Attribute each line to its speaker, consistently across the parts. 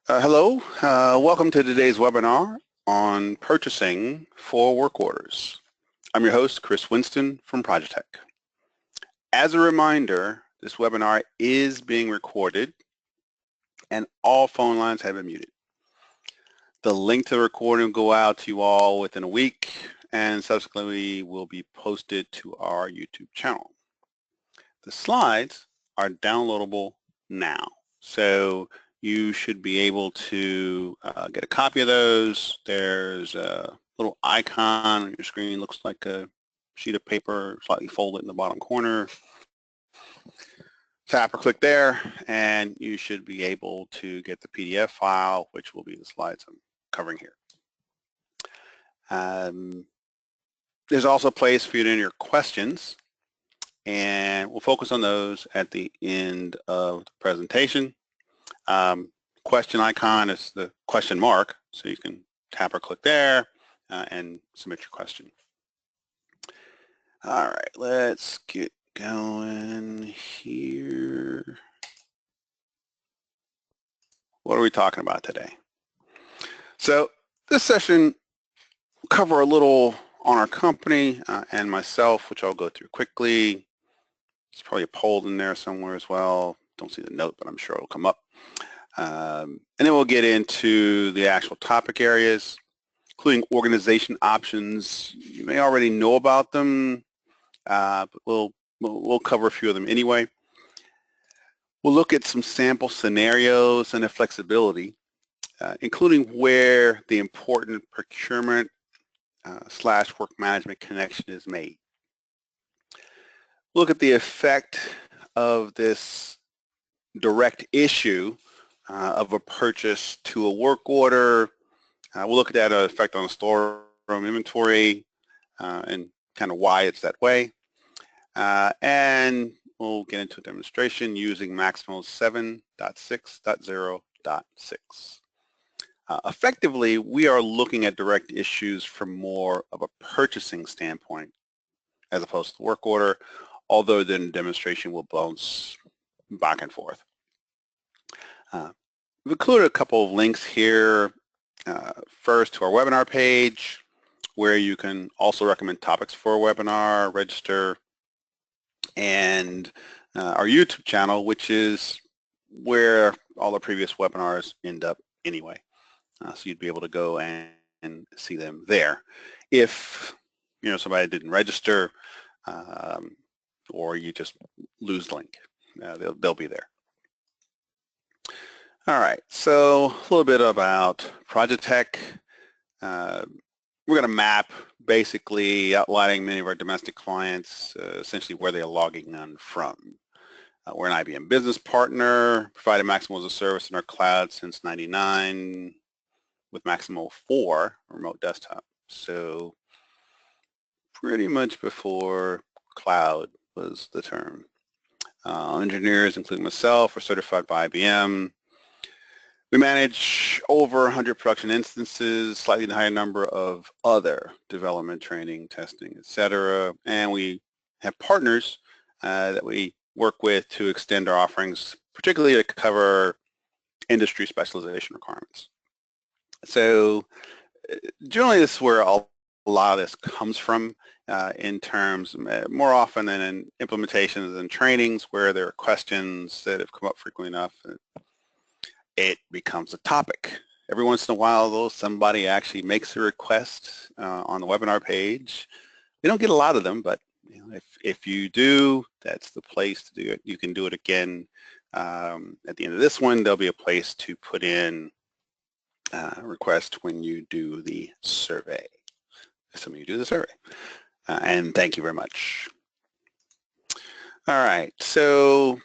Speaker 1: Hello, welcome to today's webinar on purchasing for work orders. I'm your host, Chris Winston from Projetech. As a reminder, this webinar is being recorded and all phone lines have been muted. The link to the recording will go out to you all within a week and subsequently will be posted to our YouTube channel. The slides are downloadable now, so you should be able to get a copy of those. There's a little icon on your screen, looks like a sheet of paper, slightly folded in the bottom corner. Tap or click there, and you should be able to get the PDF file, which will be the slides I'm covering here. There's also a place for you to enter your questions, and we'll focus on those at the end of the presentation. Question icon is the question mark, so you can tap or click there and submit your question. All right, let's get going here. What are we talking about today? So this session will cover a little on our company and myself, which I'll go through quickly. There's probably a poll in there somewhere as well. Don't see the note, but I'm sure it'll come up. And then we'll get into the actual topic areas, including organization options. You may already know about them, but we'll cover a few of them anyway. We'll look at some sample scenarios and the flexibility, including where the important procurement / work management connection is made. We'll look at the effect of this direct issue of a purchase to a work order. We'll look at that effect on storeroom inventory and kind of why it's that way. And we'll get into a demonstration using Maximo 7.6.0.6. Effectively, we are looking at direct issues from more of a purchasing standpoint as opposed to work order, although the demonstration will bounce back and forth. We've included a couple of links here. First, to our webinar page, where you can also recommend topics for a webinar, register, and our YouTube channel, which is where all the previous webinars end up anyway. So you'd be able to go and see them there. If somebody didn't register or you just lose the link, they'll be there. All right, so a little bit about Projetech. We're going to map, basically outlining many of our domestic clients, essentially where they're logging on from. We're an IBM business partner, provided Maximo as a service in our cloud since '99 with Maximo 4 remote desktop. So pretty much before cloud was the term. Engineers, including myself, are certified by IBM. We manage over 100 production instances, slightly higher number of other development, training, testing, etc. And we have partners that we work with to extend our offerings, particularly to cover industry specialization requirements. So generally this is where a lot of this comes from in terms, more often than in implementations and trainings where there are questions that have come up frequently enough. It becomes a topic. Every once in a while, though, somebody actually makes a request on the webinar page. We don't get a lot of them, but if you do, that's the place to do it. You can do it again at the end of this one. There'll be a place to put in a request when you do the survey. Some of you do the survey. And thank you very much. All right, so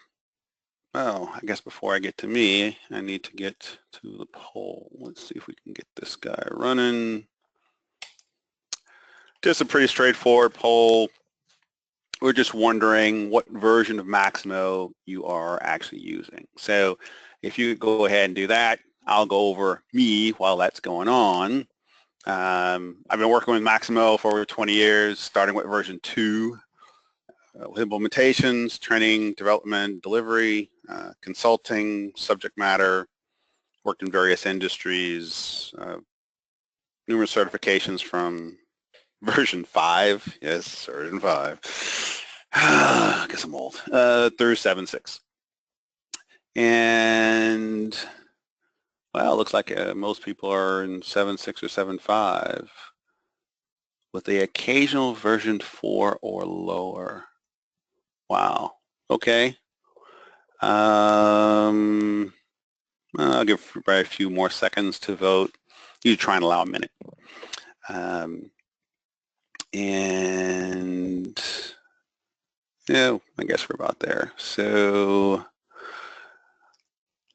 Speaker 1: I guess before I get to me, I need to get to the poll. Let's see if we can get this guy running. Just a pretty straightforward poll. We're just wondering what version of Maximo you are actually using. So if you go ahead and do that, I'll go over me while that's going on. I've been working with Maximo for over 20 years, starting with version 2. With implementations, training, development, delivery, consulting, subject matter, worked in various industries, numerous certifications from version 5, yes, version 5, I guess I'm old, through 7.6. And, well, it looks like most people are in 7.6 or 7.5 with the occasional version 4 or lower. Wow, okay. I'll give everybody a few more seconds to vote. You try and allow a minute. And yeah, I guess we're about there. So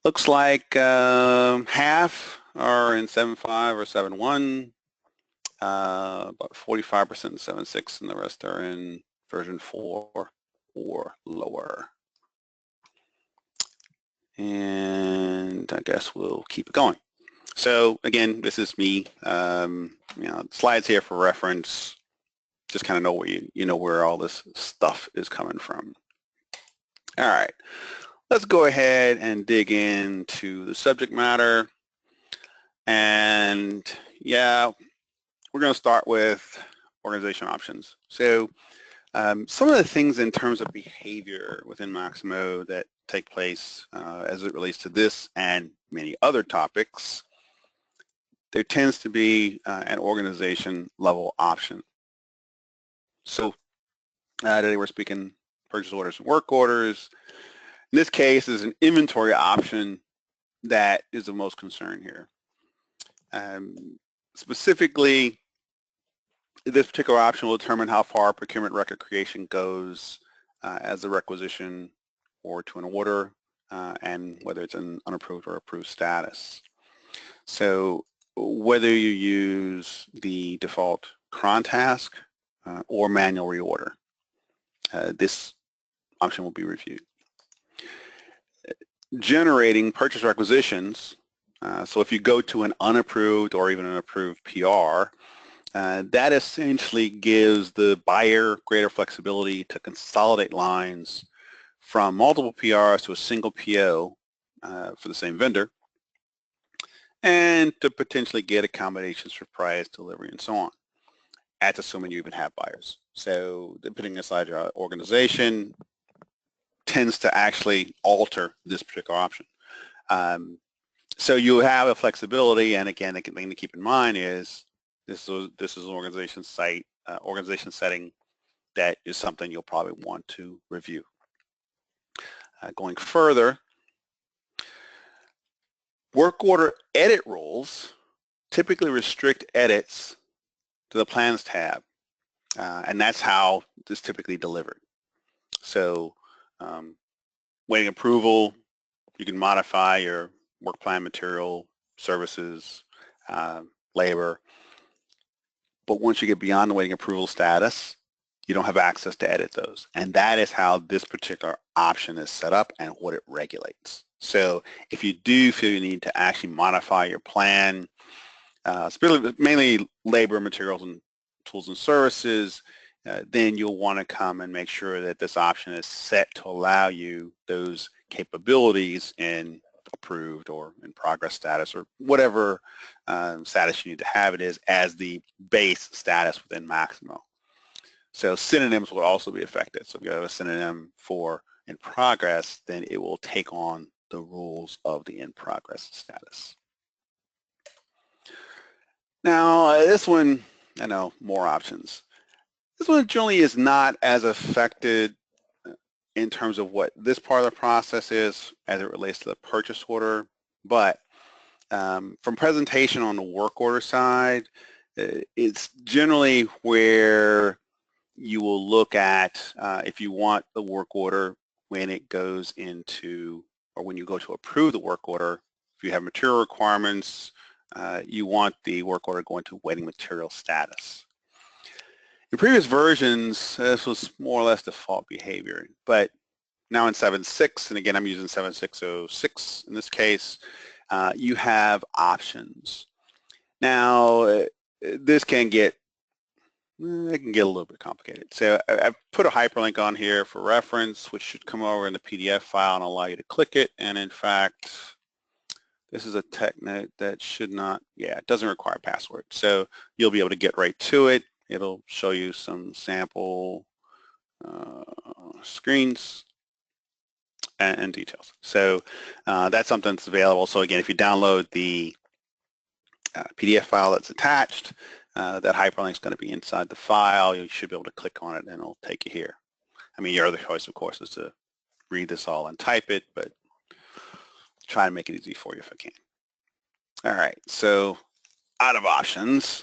Speaker 1: looks like half are in 7.5 or 7.1, about 45% in 7.6, and the rest are in version 4 or lower. And I guess we'll keep it going. So again, this is me. Slides here for reference. Just kind of know where you know where all this stuff is coming from. All right, let's go ahead and dig into the subject matter. And yeah, we're going to start with organization options. So some of the things in terms of behavior within Maximo that take place as it relates to this and many other topics, there tends to be an organization level option. So today we're speaking purchase orders and work orders. In this case, is an inventory option that is of most concern here. Specifically, this particular option will determine how far procurement record creation goes as a requisition or to an order, and whether it's an unapproved or approved status. So whether you use the default cron task or manual reorder, this option will be reviewed. Generating purchase requisitions, so if you go to an unapproved or even an approved PR, that essentially gives the buyer greater flexibility to consolidate lines from multiple PRs to a single PO for the same vendor, and to potentially get accommodations for price, delivery, and so on. That's assuming you even have buyers. So depending inside your organization tends to actually alter this particular option. So you have a flexibility, and again, the thing to keep in mind is this is an organization setting that is something you'll probably want to review. Going further, work order edit rules typically restrict edits to the plans tab, and that's how this is typically delivered. So waiting approval, you can modify your work plan material, services, labor, but once you get beyond the waiting approval status, you don't have access to edit those. And that is how this particular option is set up and what it regulates. So if you do feel you need to actually modify your plan, mainly labor, materials, and tools and services, then you'll want to come and make sure that this option is set to allow you those capabilities in approved or in progress status or whatever status you need to have it is as the base status within Maximo. So synonyms will also be affected. So if you have a synonym for in progress, then it will take on the rules of the in progress status. Now this one, I know, more options. This one generally is not as affected in terms of what this part of the process is as it relates to the purchase order, but from presentation on the work order side, it's generally where you will look at if you want the work order when it goes into, or when you go to approve the work order, if you have material requirements, you want the work order going to waiting material status. In previous versions, this was more or less default behavior, but now in 7.6, and again, I'm using 7.606 in this case, you have options. Now, this can get, a little bit complicated. So I've put a hyperlink on here for reference, which should come over in the PDF file and allow you to click it. And in fact, This is a tech note that should not, yeah, it doesn't require password. So you'll be able to get right to it. It'll show you some sample screens and details. So that's something that's available. So again, if you download the PDF file that's attached, that hyperlink is going to be inside the file. You should be able to click on it and it'll take you here. I mean, your other choice, of course, is to read this all and type it, but try to make it easy for you if I can. All right, so out of options,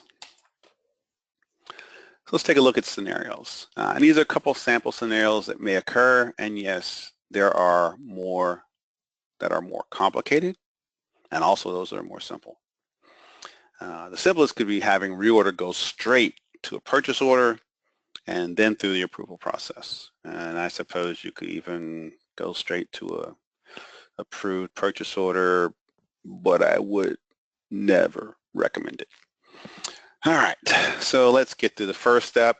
Speaker 1: so let's take a look at scenarios. And these are a couple of sample scenarios that may occur, and yes, there are more that are more complicated, and also those that are more simple. The simplest could be having reorder go straight to a purchase order and then through the approval process. And I suppose you could even go straight to a approved purchase order, but I would never recommend it. All right, so let's get to the first step,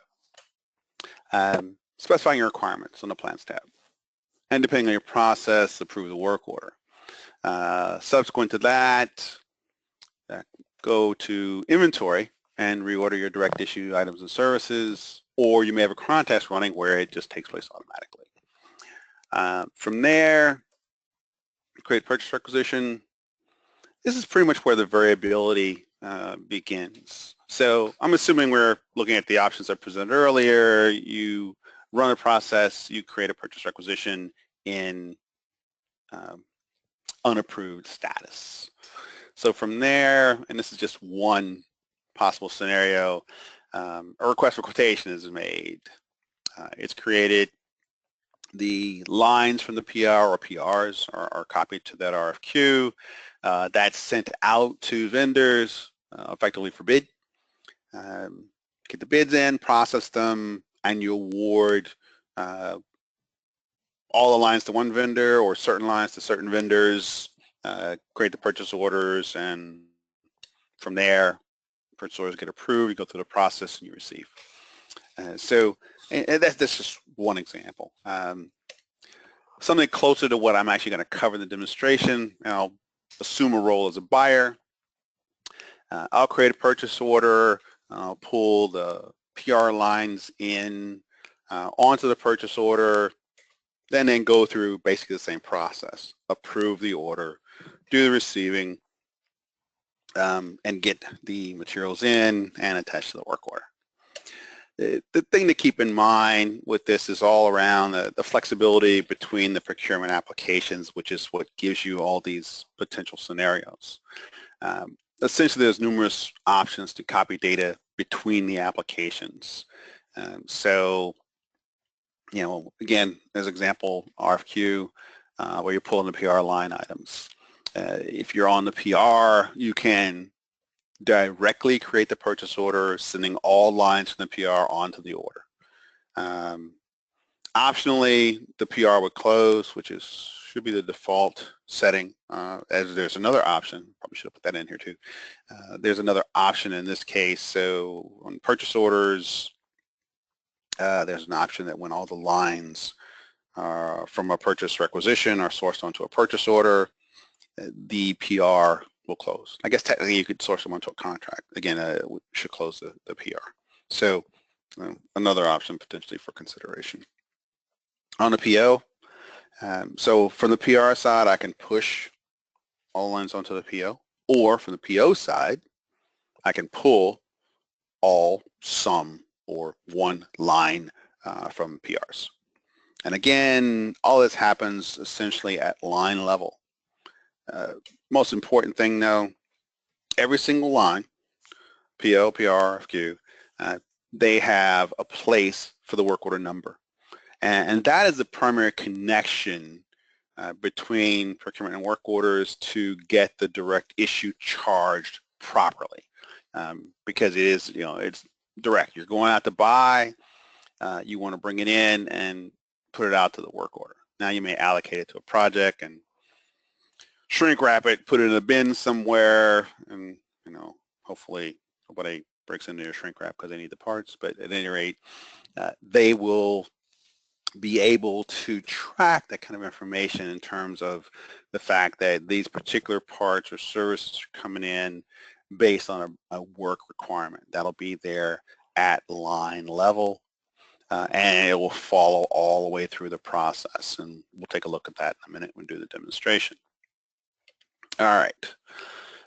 Speaker 1: specifying your requirements on the plans tab. And depending on your process, approve the work order. Subsequent to that, go to inventory and reorder your direct issue items and services, or you may have a contest running where it just takes place automatically. From there, create purchase requisition. This is pretty much where the variability begins. So I'm assuming we're looking at the options I presented earlier. You run a process, you create a purchase requisition in unapproved status. So from there, and this is just one possible scenario, a request for quotation is made. It's created. The lines from the PR or PRs are copied to that RFQ. That's sent out to vendors effectively for bid. Get the bids in, process them, and you award all the lines to one vendor or certain lines to certain vendors, create the purchase orders, and from there, purchase orders get approved, you go through the process, and you receive. And that's just one example. Something closer to what I'm actually going to cover in the demonstration, I'll assume a role as a buyer. I'll create a purchase order, I'll pull the PR lines in onto the purchase order, then go through basically the same process. Approve the order, do the receiving, and get the materials in and attach to the work order. The thing to keep in mind with this is all around the flexibility between the procurement applications, which is what gives you all these potential scenarios. Essentially, there's numerous options to copy data between the applications. So, you know, again, as example, RFQ, where you're pulling the PR line items. If you're on the PR, you can directly create the purchase order, sending all lines from the PR onto the order. Optionally, the PR would close, which should be the default setting, as there's another option, probably should have put that in here too. There's another option in this case, so on purchase orders, there's an option that when all the lines from a purchase requisition are sourced onto a purchase order, the PR will close. I guess technically you could source them onto a contract. Again, we should close the PR. So another option potentially for consideration. On the PO, so from the PR side, I can push all lines onto the PO, or from the PO side, I can pull all, some, or one line from PRs. And again, all this happens essentially at line level. Most important thing though, every single line, PO, PR, RFQ, they have a place for the work order number. And that is the primary connection between procurement and work orders to get the direct issue charged properly. Because it is, you know, it's direct. You're going out to buy, you want to bring it in and put it out to the work order. Now you may allocate it to a project and shrink wrap it, put it in a bin somewhere, and you know, hopefully nobody breaks into your shrink wrap because they need the parts. But at any rate, they will be able to track that kind of information in terms of the fact that these particular parts or services are coming in based on a work requirement. That'll be there at line level, and it will follow all the way through the process. And we'll take a look at that in a minute when we do the demonstration. All right,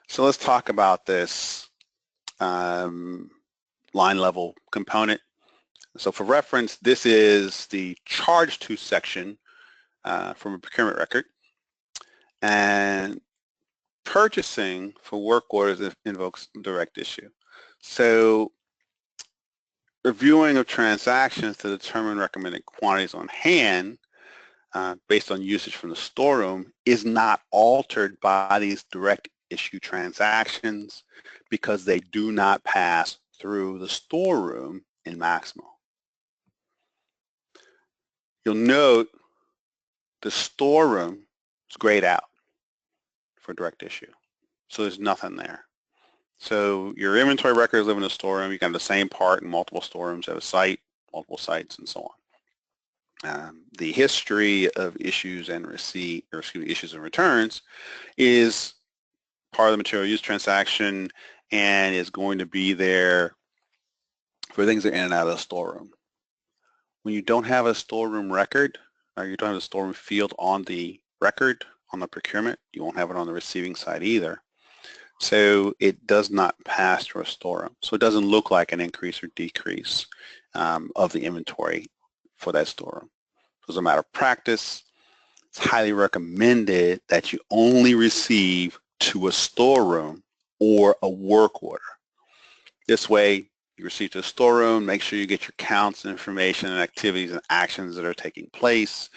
Speaker 1: so let's talk about this line level component. So for reference, this is the charge to section from a procurement record, and purchasing for work orders invokes direct issue. So reviewing of transactions to determine recommended quantities on hand based on usage from the storeroom is not altered by these direct issue transactions because they do not pass through the storeroom in Maximo. You'll note the storeroom is grayed out for direct issue, so there's nothing there. So your inventory records live in a storeroom. You got the same part in multiple storerooms at a site, multiple sites, and so on. The history of issues and issues and returns is part of the material use transaction and is going to be there for things that are in and out of the storeroom. When you don't have a storeroom record, or you don't have a storeroom field on the record, on the procurement, you won't have it on the receiving side either. So it does not pass through a storeroom. So it doesn't look like an increase or decrease of the inventory for that storeroom. So as a matter of practice, it's highly recommended that you only receive to a storeroom or a work order. This way, you receive to a storeroom, make sure you get your counts and information and activities and actions that are taking place.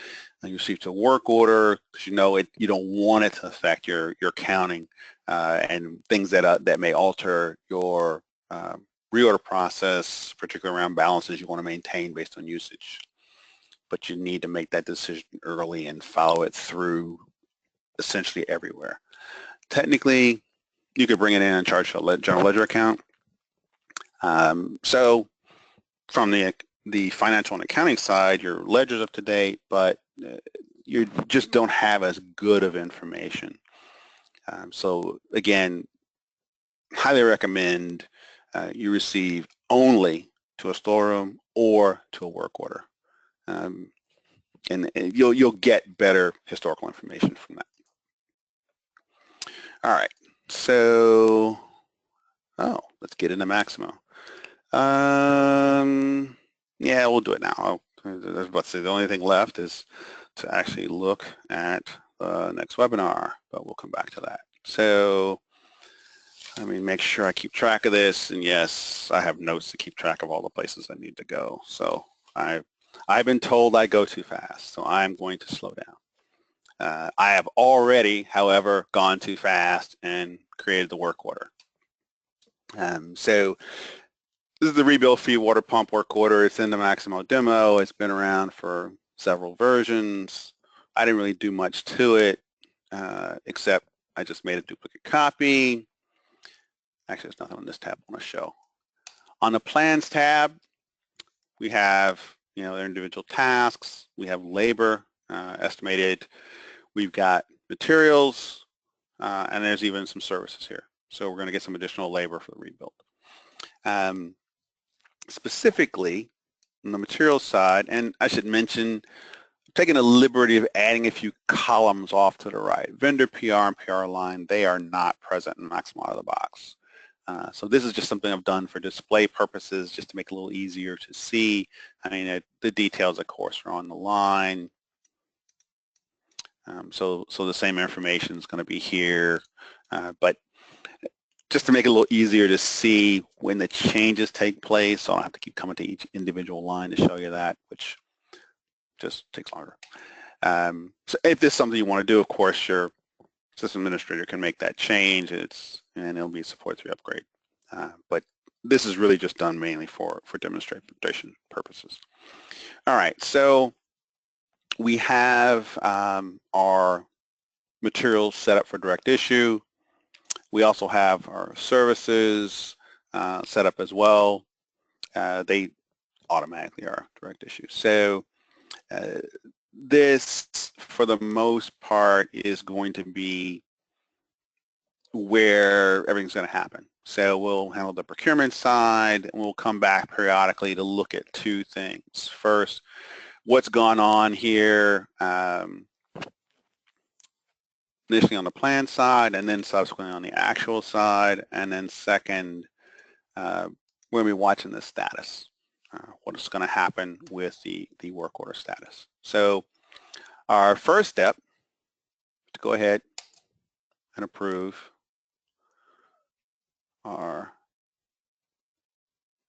Speaker 1: And you receive to a work order because you know you don't want it to affect your counting and things that may alter your reorder process, particularly around balances you want to maintain based on usage. But you need to make that decision early and follow it through essentially everywhere. Technically, you could bring it in and charge a general ledger account. So from the financial and accounting side, your ledger's up to date, but you just don't have as good of information. So again, highly recommend you receive only to a storeroom or to a work order. And you'll get better historical information from that. All right, so, let's get into Maximo. Yeah, we'll do it now. I was about to say the only thing left is to actually look at the next webinar, but we'll come back to that. So let me make sure I keep track of this, and yes, I have notes to keep track of all the places I need to go. So I've been told I go too fast, so I'm going to slow down. I have already, however, gone too fast and created the work order. So this is the rebuild fee water pump work order. It's in the Maximo demo. It's been around for several versions. I didn't really do much to it, except I just made a duplicate copy. Actually, there's nothing on this tab I want to show. On the plans tab, we have their individual tasks. We have labor estimated. We've got materials, and there's even some services here. So we're going to get some additional labor for the rebuild. Specifically, on the materials side, and I should mention, I'm taking a liberty of adding a few columns off to the right. Vendor PR and PR line, they are not present in Maximo out of the box. So this is just something I've done for display purposes, just to make it a little easier to see. I mean, the details, of course, are on the line. So the same information is going to be here, but just to make it a little easier to see when the changes take place, so I don't have to keep coming to each individual line to show you that, which just takes longer. So if this is something you want to do, of course, your system administrator can make that change, and it'll be a support 3 upgrade. But this is really just done mainly for demonstration purposes. All right, so we have our materials set up for direct issue. We also have our services set up as well. They automatically are direct issue. So This, for the most part, is going to be where everything's going to happen. So we'll handle the procurement side, and we'll come back periodically to look at two things. First, what's gone on here initially on the plan side, and then subsequently on the actual side, and then second, we're going to be watching the status, what is going to happen with the work order status. So our first step is to go ahead and approve our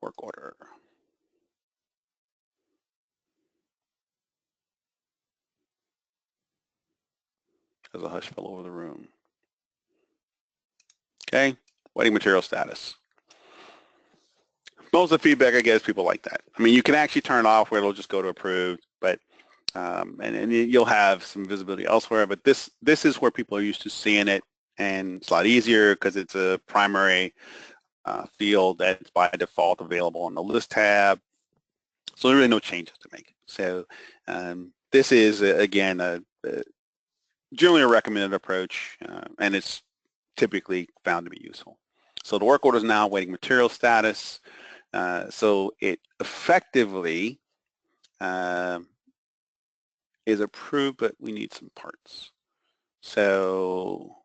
Speaker 1: work order. There's a hush fell over the room. Okay, waiting material status. Most of the feedback I get is people like that. I mean, you can actually turn it off where it'll just go to approved, but and you'll have some visibility elsewhere. But this is where people are used to seeing it, and it's a lot easier because it's a primary field that's by default available on the list tab. So there are really no changes to make. So this is again a generally a recommended approach, and it's typically found to be useful. So the work order is now awaiting material status. So it effectively is approved, but we need some parts. So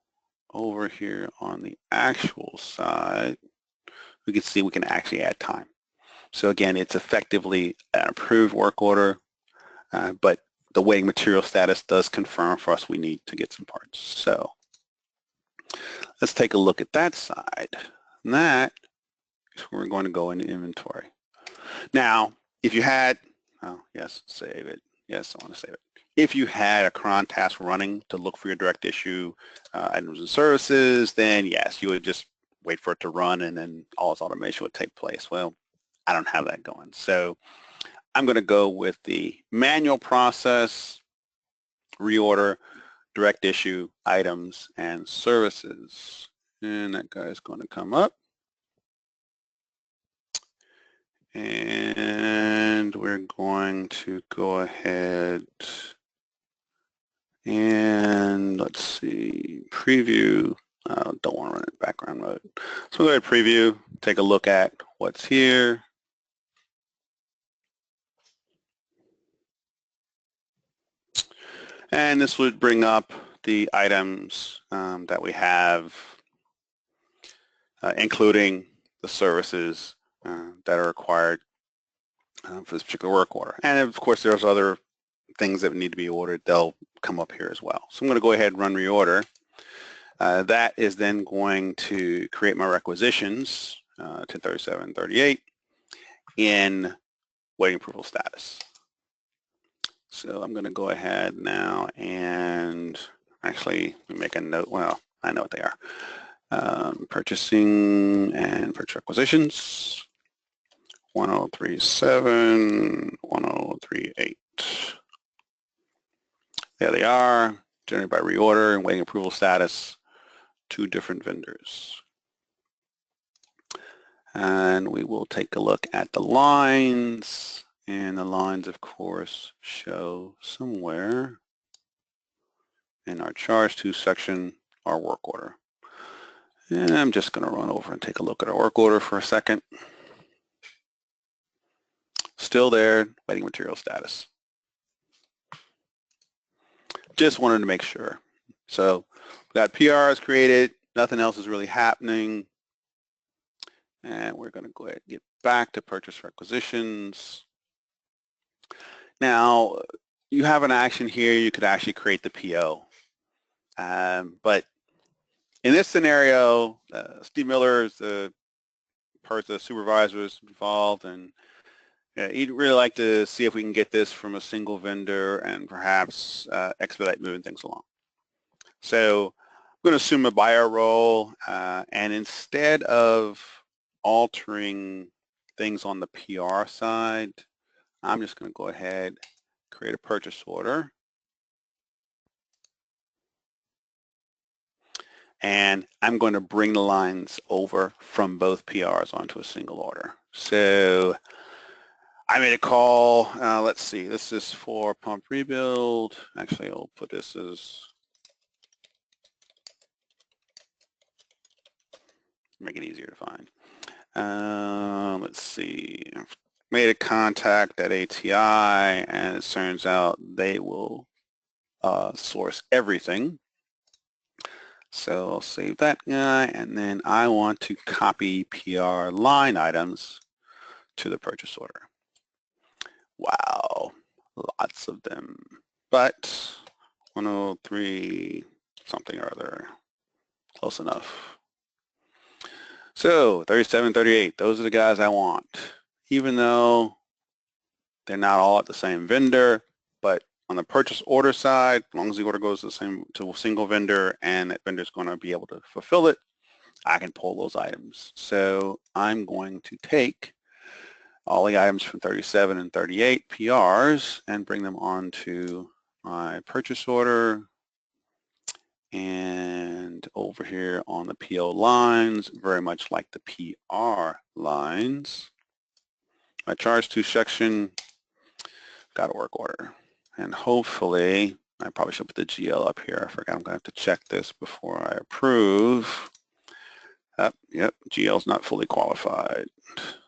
Speaker 1: over here on the actual side, we can see we can actually add time. So again, it's effectively an approved work order, but the waiting material status does confirm for us we need to get some parts. So let's take a look at that side. And that is where we're going to go into inventory. Now, if you had, oh yes, save it. Yes, I want to save it. If you had a cron task running to look for your direct issue items and services, then yes, you would just wait for it to run and then all its automation would take place. Well, I don't have that going. So I'm going to go with the manual process, reorder, direct issue, items, and services. And that guy's going to come up. And we're going to go ahead and let's see, preview. Don't want to run it in background mode. So we'll go ahead and preview, take a look at what's here. And this would bring up the items that we have, including the services that are required for this particular work order. And of course, there's other things that need to be ordered. They'll come up here as well. So I'm going to go ahead and run reorder. That is then going to create my requisitions, 1037-38, in waiting approval status. So I'm going to go ahead now and actually make a note. Well, I know what they are. Purchasing and purchase requisitions, 1037, 1038. There they are, generated by reorder and waiting approval status, 2 different vendors. And we will take a look at the lines. And the lines, of course, show somewhere in our charge to section our work order. And I'm just going to run over and take a look at our work order for a second. Still there, waiting material status. Just wanted to make sure. So we got PRs created, nothing else is really happening. And we're going to go ahead and get back to purchase requisitions. Now, you have an action here, you could actually create the PO. But in this scenario, Steve Miller is the supervisor is involved, and he'd really like to see if we can get this from a single vendor and perhaps expedite moving things along. So I'm going to assume a buyer role, and instead of altering things on the PR side, I'm just going to go ahead, create a purchase order. And I'm going to bring the lines over from both PRs onto a single order. So I made a call. Let's see. This is for pump rebuild. Actually, I'll put this as, make it easier to find. Let's see. Made a contact at ATI, and it turns out they will source everything. So I'll save that guy, and then I want to copy PR line items to the purchase order. Wow, lots of them. But 103 something or other, close enough. So 37, 38, those are the guys I want. Even though they're not all at the same vendor, but on the purchase order side, as long as the order goes to a single vendor and that vendor is going to be able to fulfill it, I can pull those items. So I'm going to take all the items from 37 and 38 PRs and bring them onto my purchase order. And over here on the PO lines, very much like the PR lines, my charge to section, got a work order. And hopefully, I probably should put the GL up here. I forgot I'm going to have to check this before I approve. Yep, GL's not fully qualified.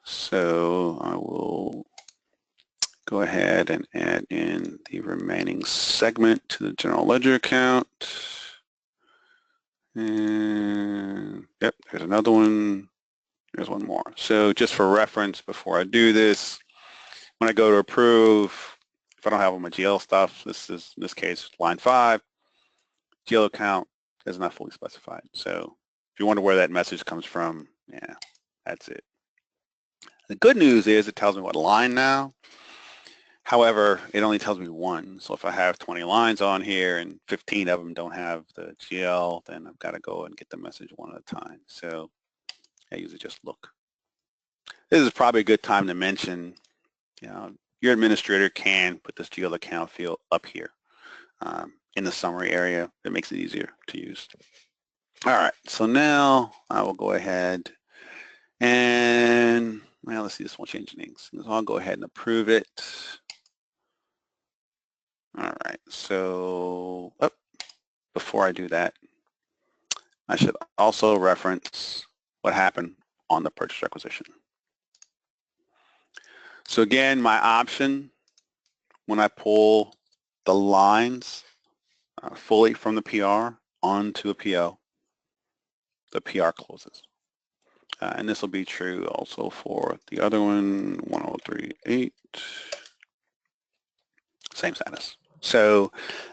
Speaker 1: So I will go ahead and add in the remaining segment to the general ledger account. And yep, there's another one. There's one more. So just for reference, before I do this, when I go to approve, if I don't have all my GL stuff, this is, in this case, line 5, GL account is not fully specified. So if you wonder where that message comes from, yeah, that's it. The good news is it tells me what line now. However, it only tells me one. So if I have 20 lines on here and 15 of them don't have the GL, then I've got to go and get the message one at a time. So I usually just look. This is probably a good time to mention, you know, your administrator can put this GL account field up here in the summary area. It makes it easier to use. All right, so now I will go ahead and, well, let's see, this won't change things. So I'll go ahead and approve it. All right, so before I do that, I should also reference what happened on the purchase requisition. So again, my option, when I pull the lines fully from the PR onto a PO, the PR closes. And this will be true also for the other one, 1038, same status. So,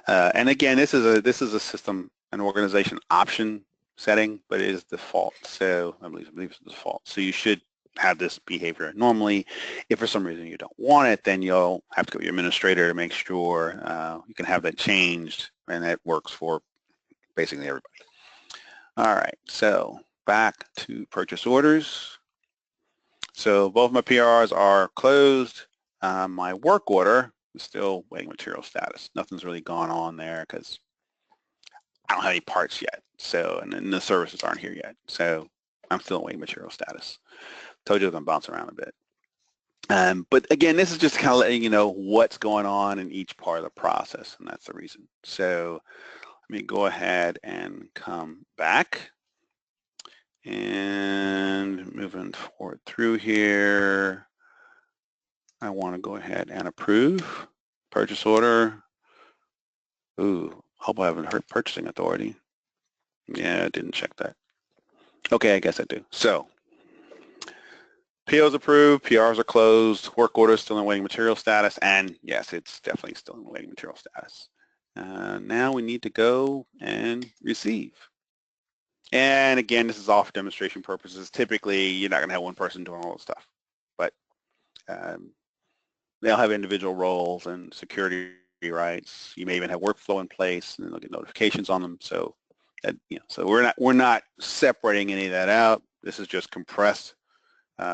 Speaker 1: and again, this is a system, an organization option setting, but it is default. So I believe it's default. So you should have this behavior normally. If for some reason you don't want it, then you'll have to go to your administrator to make sure you can have that changed, and that works for basically everybody. All right, so back to purchase orders. So both my PRs are closed. My work order is still waiting material status. Nothing's really gone on there because I don't have any parts yet. So, and then the services aren't here yet. So I'm still waiting material status. Told you it's gonna bounce around a bit. But again, this is just kind of letting you know what's going on in each part of the process, and that's the reason. So let me go ahead and come back. And moving forward through here, I want to go ahead and approve purchase order. Ooh, hope I haven't heard purchasing authority. Yeah, I didn't check that. Okay, I guess I do. So POs approved, PRs are closed, work order is still in waiting material status, and yes, it's definitely still in waiting material status. Now we need to go and receive. And again, this is all for demonstration purposes. Typically, you're not going to have one person doing all the stuff, but they'll have individual roles and security rights. You may even have workflow in place, and they'll get notifications on them. So, that, you know, so we're not separating any of that out. This is just compressed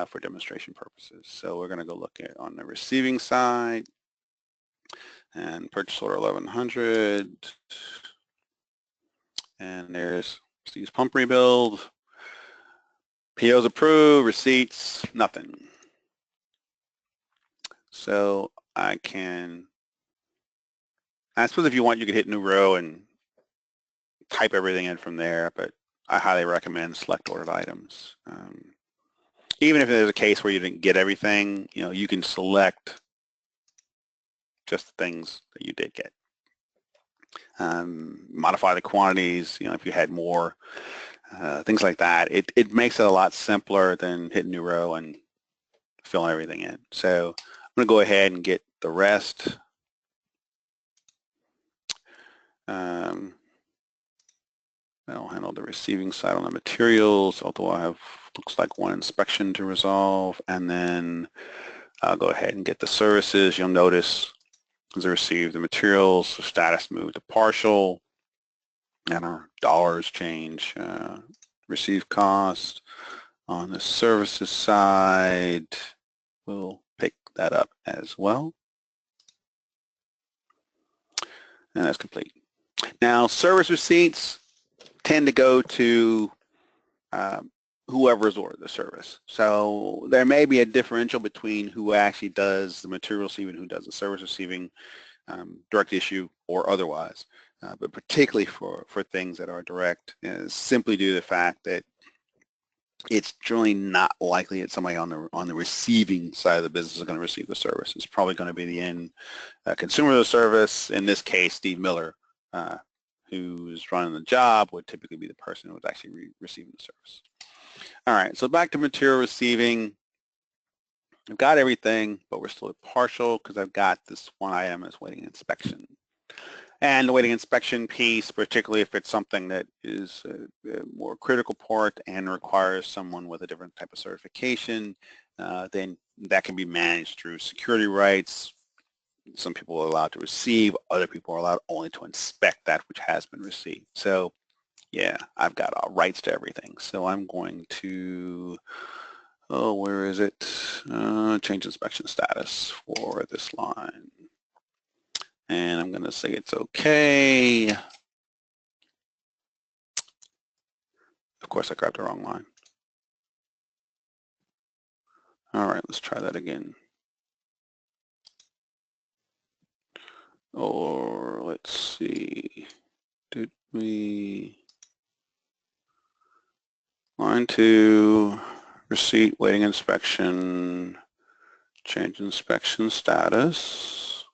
Speaker 1: for demonstration purposes. So we're going to go look at on the receiving side, and purchase order 1100, and there's Steve's pump rebuild. POs approved, receipts, nothing. So I suppose if you want, you could hit new row and type everything in from there, but I highly recommend select ordered items. Even if there's a case where you didn't get everything, you can select just the things that you did get. Modify the quantities, if you had more, things like that. It makes it a lot simpler than hitting new row and filling everything in. So I'm going to go ahead and get the rest. That'll handle the receiving side on the materials, although I have, looks like one inspection to resolve, and then I'll go ahead and get the services. You'll notice as I receive the materials, the status moved to partial, and our dollars change. Receive cost on the services side, we'll pick that up as well. And that's complete. Now, service receipts tend to go to whoever's ordered the service. So there may be a differential between who actually does the material receiving, who does the service receiving, direct issue or otherwise. But particularly for things that are direct, simply due to the fact that it's generally not likely that somebody on the receiving side of the business is going to receive the service. It's probably going to be the end consumer of the service. In this case, Steve Miller, who's running the job, would typically be the person who was actually receiving the service. All right, so back to material receiving. I've got everything, but we're still at partial because I've got this one item that's waiting inspection. And the waiting inspection piece, particularly if it's something that is a more critical part and requires someone with a different type of certification, then that can be managed through security rights. Some people are allowed to receive, other people are allowed only to inspect that which has been received. So yeah, I've got rights to everything. So I'm going to, where is it? Change inspection status for this line. And I'm going to say it's okay. Of course, I grabbed the wrong line. All right, let's try that again. Or let's see, did we, line 2, receipt, waiting inspection, change inspection status.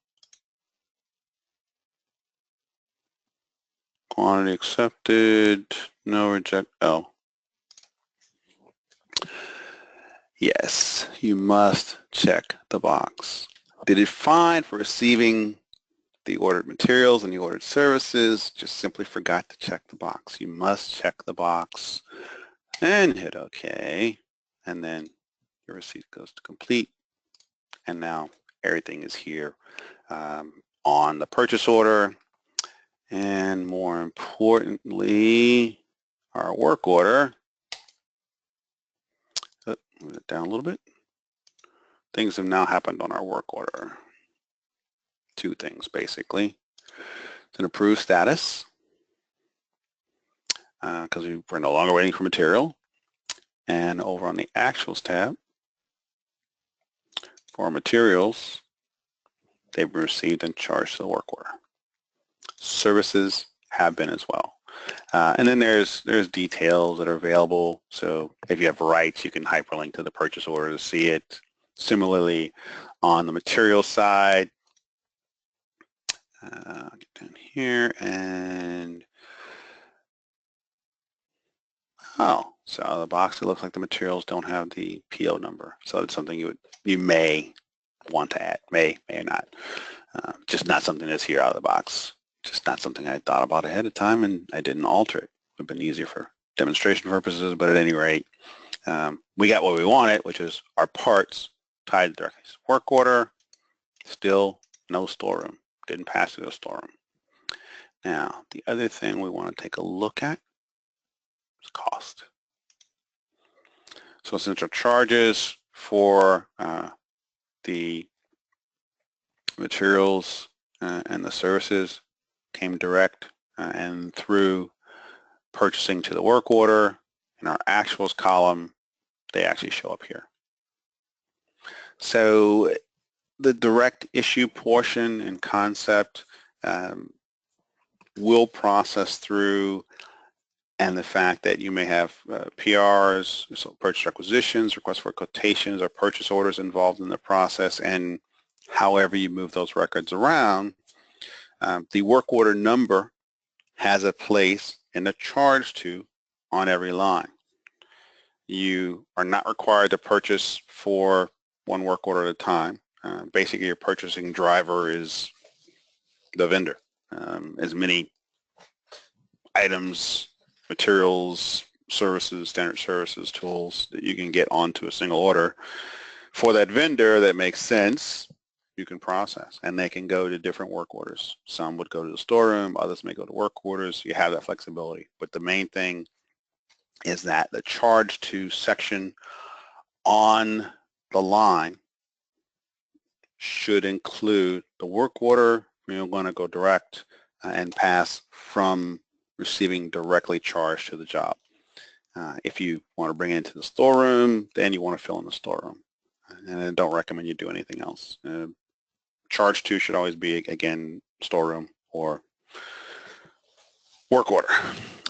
Speaker 1: Quantity accepted, no reject, oh. Yes, you must check the box. Did it fine for receiving the ordered materials and the ordered services? Just simply forgot to check the box. You must check the box and hit OK. And then your receipt goes to complete. And now everything is here on the purchase order. And more importantly, our work order. Move it down a little bit. Things have now happened on our work order. 2 things, basically. It's an approved status because we're no longer waiting for material. And over on the Actuals tab, for our materials, they've been received and charged to the work order. Services have been as well. And then there's details that are available. So if you have rights, you can hyperlink to the purchase order to see it. Similarly, on the material side, I'll get down here and, so out of the box, it looks like the materials don't have the PO number. So it's something you may want to add, may or not. Just not something that's here out of the box. Just not something I thought about ahead of time, and I didn't alter it. It would have been easier for demonstration purposes, but at any rate, we got what we wanted, which is our parts tied directly to the work order. Still no storeroom. Didn't pass through the storeroom. Now, the other thing we want to take a look at is cost. So since our charges for the materials and the services came direct and through purchasing to the work order, in our actuals column, they actually show up here. So the direct issue portion and concept will process through, and the fact that you may have PRs, so purchase requisitions, requests for quotations, or purchase orders involved in the process, and however you move those records around, the work order number has a place in the charge to on every line. You are not required to purchase for one work order at a time. Basically, your purchasing driver is the vendor. As many items, materials, services, standard services, tools that you can get onto a single order for that vendor that makes sense, you can process, and they can go to different work orders. Some would go to the storeroom, others may go to work orders. You have that flexibility, but the main thing is that the charge to section on the line should include the work order. You're going to go direct and pass from receiving directly charged to the job. If you want to bring it into the storeroom, then you want to fill in the storeroom. And I don't recommend you do anything else. Charge to should always be, again, storeroom or work order.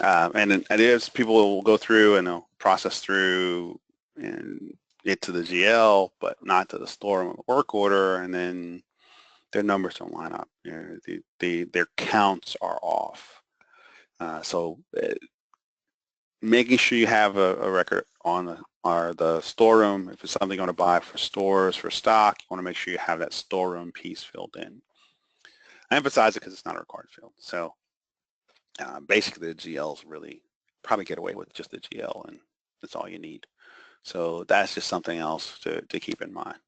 Speaker 1: And it is, people will go through and they'll process through and get to the GL, but not to the storeroom or work order, and then their numbers don't line up. You know, their counts are off. So making sure you have a record on the storeroom. If it's something you're going to buy for stores, for stock, you want to make sure you have that storeroom piece filled in. I emphasize it because it's not a required field. So basically the GLs really probably get away with just the GL, and that's all you need. So that's just something else to keep in mind.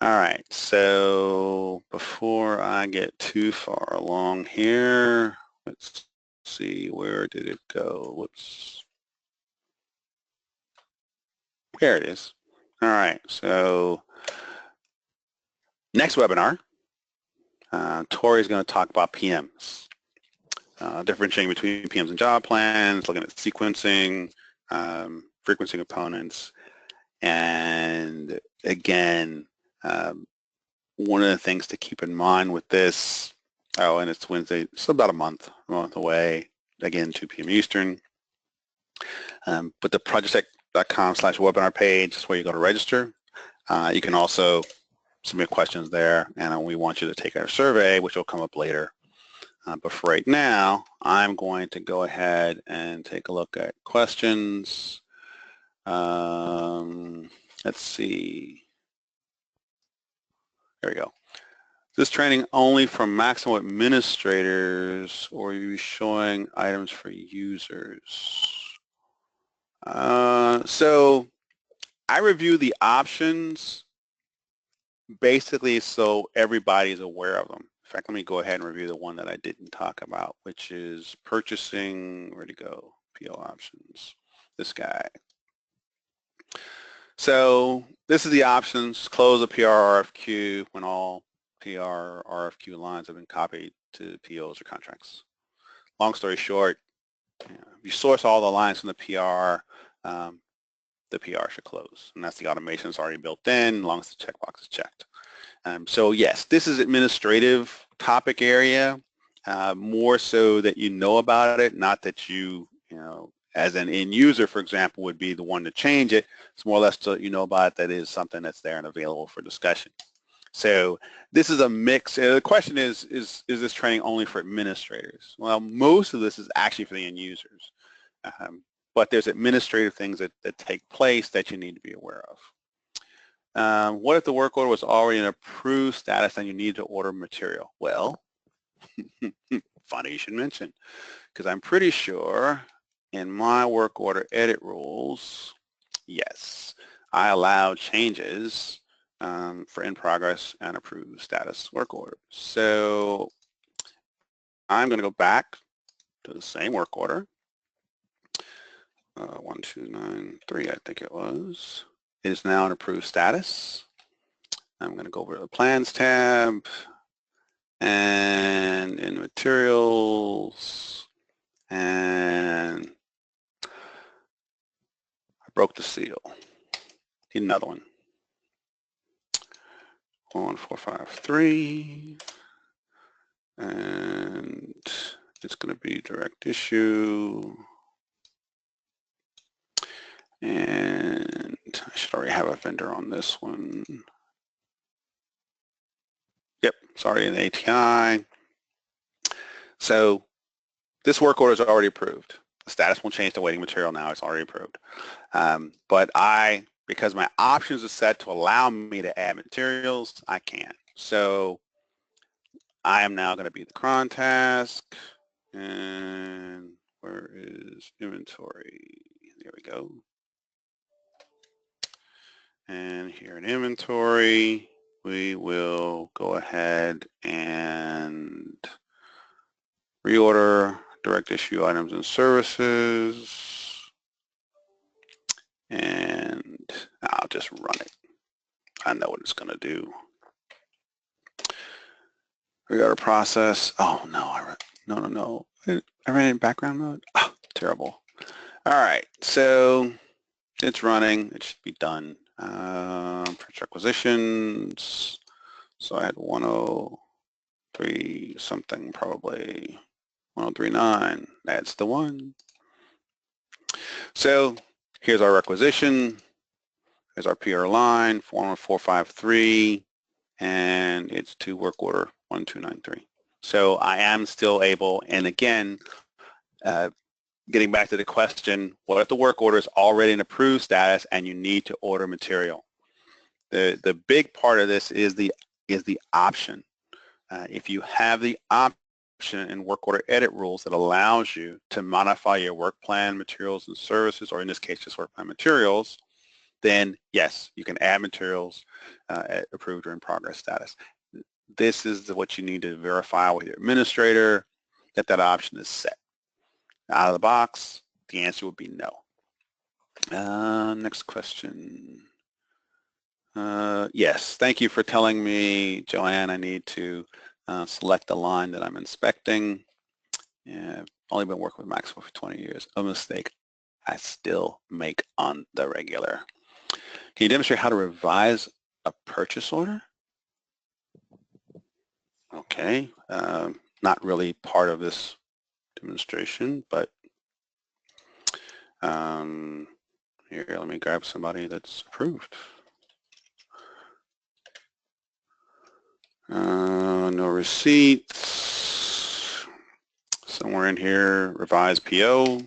Speaker 1: All right, so before I get too far along here, let's see, where did it go? Whoops. There it is. All right, so next webinar, Tori is going to talk about PMs, differentiating between PMs and job plans, looking at sequencing, frequency components, and again, one of the things to keep in mind with this, and it's Wednesday, it's about a month away, again, 2 p.m. Eastern, but the Projetech.com/webinar page is where you go to register. You can also submit questions there, and we want you to take our survey, which will come up later. But for right now, I'm going to go ahead and take a look at questions. Let's see. There we go. Is this training only for Maximo administrators, or are you showing items for users? So I review the options basically so everybody's aware of them. In fact, let me go ahead and review the one that I didn't talk about, which is purchasing, where'd it go? PO options, this guy. So this is the options: close a PR RFQ when all PR RFQ lines have been copied to POs or contracts. Long story short, if you source all the lines from the PR should close, and that's the automation that's already built in, as long as the checkbox is checked. So yes, this is administrative topic area, more so that you know about it, not that you know, as an end user, for example, would be the one to change it. It's more or less so you know about it, that is something that's there and available for discussion. So this is a mix. The question is this training only for administrators? Well, most of this is actually for the end users. But there's administrative things that take place that you need to be aware of. What if the work order was already in approved status and you need to order material? Well, funny you should mention, because I'm pretty sure in my work order edit rules, yes, I allow changes for in progress and approved status work orders. So I'm going to go back to the same work order. 1293, I think it was. It is now in approved status. I'm going to go over to the plans tab, and in materials, and I broke the seal. Need another one. 41453, and it's going to be direct issue, and I should already have a vendor on this one. Yep, it's already an ATI. So this work order is already approved. The status won't change to waiting material now, it's already approved. But because my options are set to allow me to add materials, I can't. So I am now going to be the cron task, and where is inventory? There we go. And here in inventory, we will go ahead and reorder direct issue items and services, and I'll just run it. I know what it's going to do. Reorder process. Oh no, no. I ran in background mode. Oh, terrible. All right, so it's running. It should be done. Purchase acquisitions. So I had 103 something, probably 1039. That's the one. So here's our requisition. Here's our PR line, 41453, and it's to work order 1293. So I am still able, and again, getting back to the question, what if the work order is already in approved status and you need to order material? The big part of this is the option. If you have the option in work order edit rules that allows you to modify your work plan materials and services, or in this case just work plan materials, then yes, you can add materials at approved or in progress status. This is what you need to verify with your administrator, that that option is set. Out of the box, the answer would be no. Next question. Yes, thank you for telling me, Joanne, I need to select the line that I'm inspecting. Yeah, I've only been working with Maximo for 20 years. A mistake I still make on the regular. Can you demonstrate how to revise a purchase order? Okay, not really part of this demonstration, but here, let me grab somebody that's approved. No receipts. Somewhere in here, revise PO.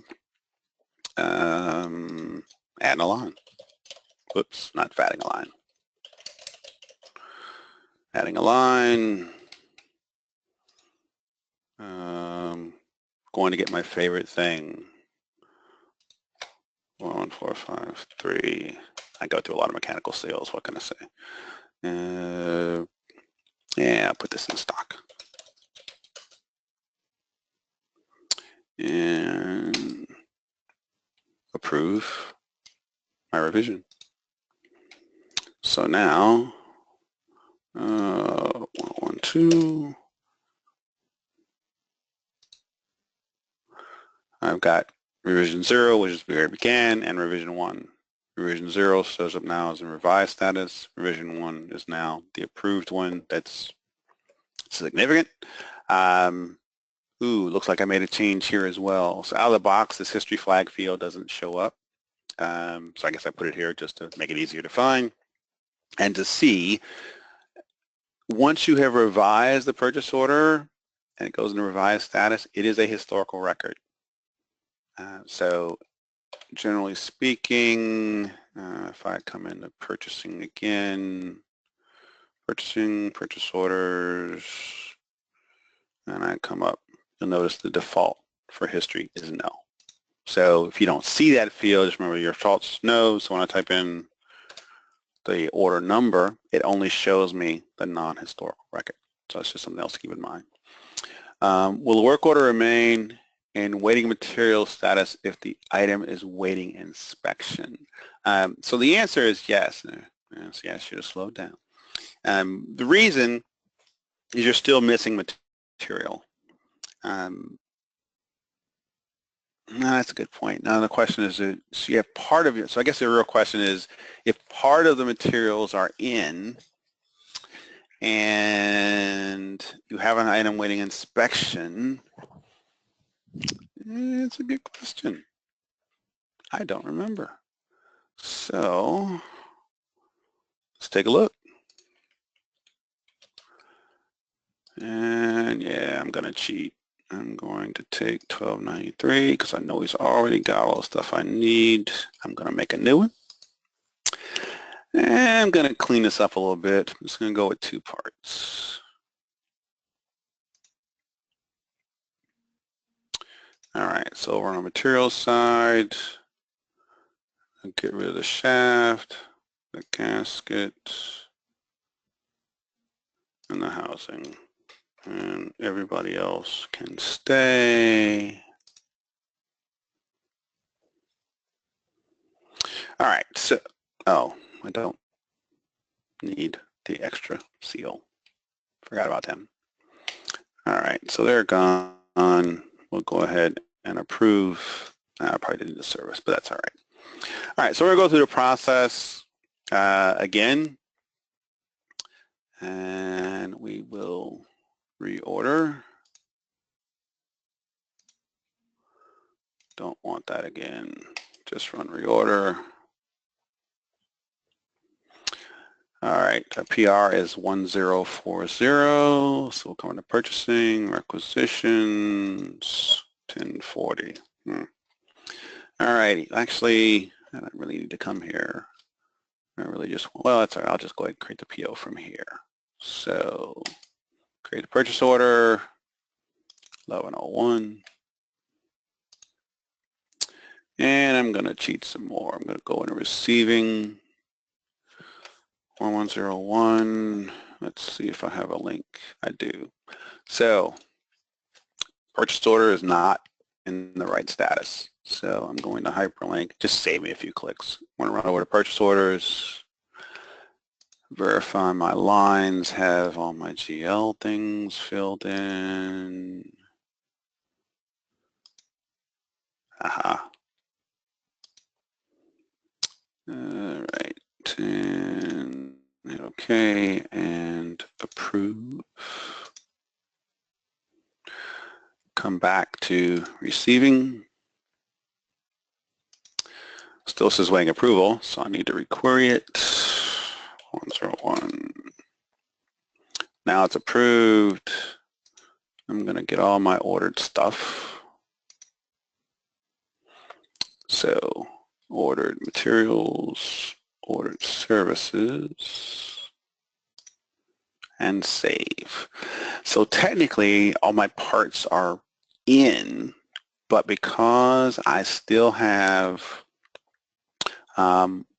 Speaker 1: Adding a line. Whoops, not adding a line. Adding a line. Going to get my favorite thing. 11453. I go through a lot of mechanical seals. What can I say? Yeah, I'll put this in stock. And approve my revision. So now, 112. I've got revision 0, which is where it began, and revision 1. Revision 0 shows up now as in revised status. Revision 1 is now the approved one. That's significant. Looks like I made a change here as well. So out of the box, this history flag field doesn't show up. So I guess I put it here just to make it easier to find and to see. Once you have revised the purchase order and it goes into revised status, it is a historical record. So generally speaking, if I come into purchasing again, purchase orders, and I come up, you'll notice the default for history is no. So if you don't see that field, just remember your default's no. So when I type in the order number, it only shows me the non-historical record. So it's just something else to keep in mind. Will the work order remain in waiting material status if the item is waiting inspection? So the answer is yes. See, I should have slowed down. The reason is you're still missing material. No, that's a good point. Now the question is, so you have part of it. So I guess the real question is, if part of the materials are in and you have an item waiting inspection, it's a good question. I don't remember. So let's take a look. And yeah, I'm gonna cheat. I'm going to take 1293 because I know he's already got all the stuff I need. I'm gonna make a new one. And I'm gonna clean this up a little bit. I'm just gonna go with 2 parts. All right, so over on the materials side, I'll get rid of the shaft, the gasket, and the housing. And everybody else can stay. All right, so, oh, I don't need the extra seal. Forgot about them. All right, so they're gone. We'll go ahead and approve. I probably didn't do the service, but that's all right. All right, so we're gonna go through the process again, and we will reorder. Don't want that again. Just run reorder. All right, PR is 1040. So we'll come into purchasing, requisitions, 1040. All righty, actually, I don't really need to come here. I really just, well, that's all right. I'll just go ahead and create the PO from here. So create a purchase order, 1101. And I'm gonna cheat some more. I'm gonna go into receiving, 1101. Let's see if I have a link. I do. So purchase order is not in the right status. So I'm going to hyperlink. Just save me a few clicks. I want to run over to purchase orders. Verify my lines have all my GL things filled in. Aha. All right. And okay, and approve. Come back to receiving. Still says waiting approval, so I need to requery it. 101. Now it's approved. I'm going to get all my ordered stuff. So ordered materials, ordered services, and save. So technically all my parts are in, but because I still have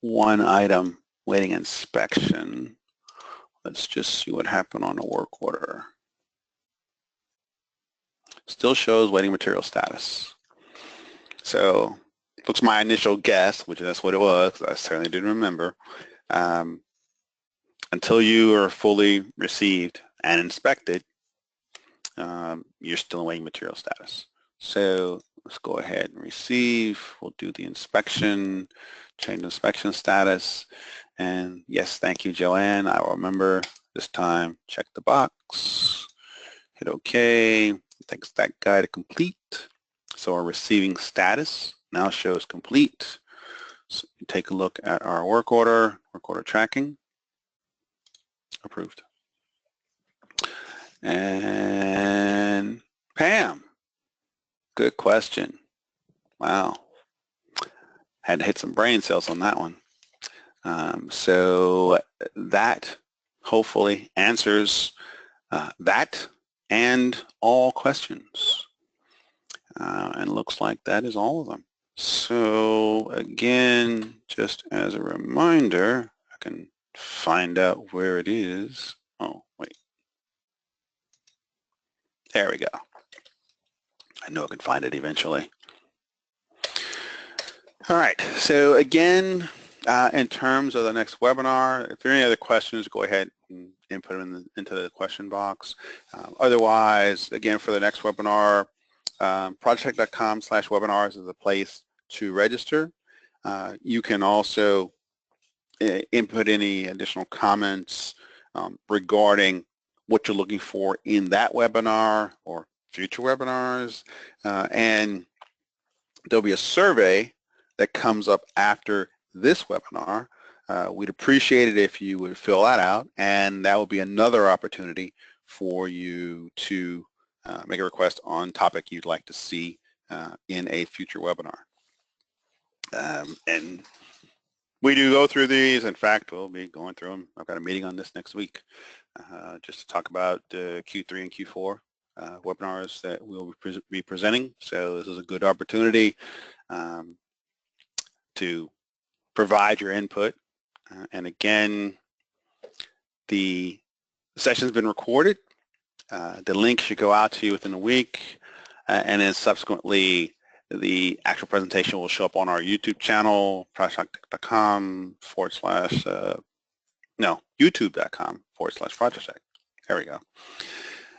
Speaker 1: one item waiting inspection, let's just see what happened on the work order. Still shows waiting material status. So looks my initial guess, which that's what it was, I certainly didn't remember. Until you are fully received and inspected, you're still in waiting material status. So let's go ahead and receive. We'll do the inspection, change inspection status. And yes, thank you, Joanne. I will remember this time, check the box, hit OK. It takes that guy to complete. So our receiving status now shows complete. So you take a look at our work order tracking. Approved. And Pam, good question. Wow, had to hit some brain cells on that one. So that hopefully answers that and all questions. And looks like that is all of them. So again, just as a reminder, I can find out where it is. Oh, wait. There we go. I know I can find it eventually. All right, so again, in terms of the next webinar, if there are any other questions, go ahead and input them into the question box. Otherwise, again, for the next webinar, Projetech.com/webinars is the place to register. You can also input any additional comments regarding what you're looking for in that webinar or future webinars, and there'll be a survey that comes up after this webinar. We'd appreciate it if you would fill that out, and that will be another opportunity for you to make a request on topic you'd like to see in a future webinar. And we do go through these. In fact, we'll be going through them. I've got a meeting on this next week just to talk about Q3 and Q4 webinars that we'll be presenting. So this is a good opportunity to provide your input. And again, the session's been recorded. The link should go out to you within a week, and then subsequently the actual presentation will show up on our YouTube channel, youtube.com/Projetech. There we go.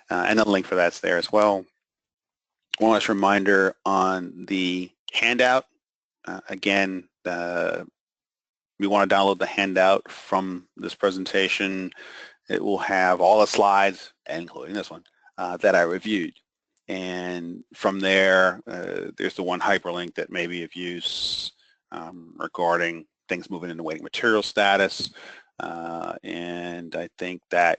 Speaker 1: And the link for that's there as well. One last reminder on the handout. Again, we want to download the handout from this presentation. It will have all the slides, including this one, that I reviewed. And from there, there's the one hyperlink that may be of use regarding things moving into waiting material status. And I think that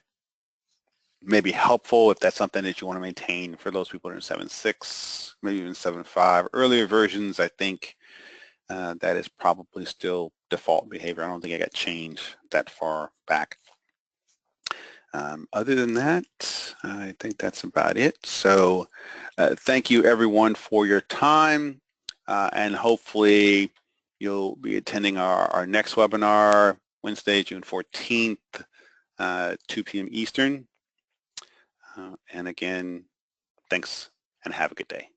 Speaker 1: may be helpful if that's something that you want to maintain for those people that are in 7.6, maybe even 7.5. Earlier versions, I think that is probably still default behavior. I don't think it got changed that far back. Other than that, I think that's about it. So thank you everyone for your time, and hopefully you'll be attending our next webinar Wednesday, June 14th, 2 p.m. Eastern. And again, thanks and have a good day.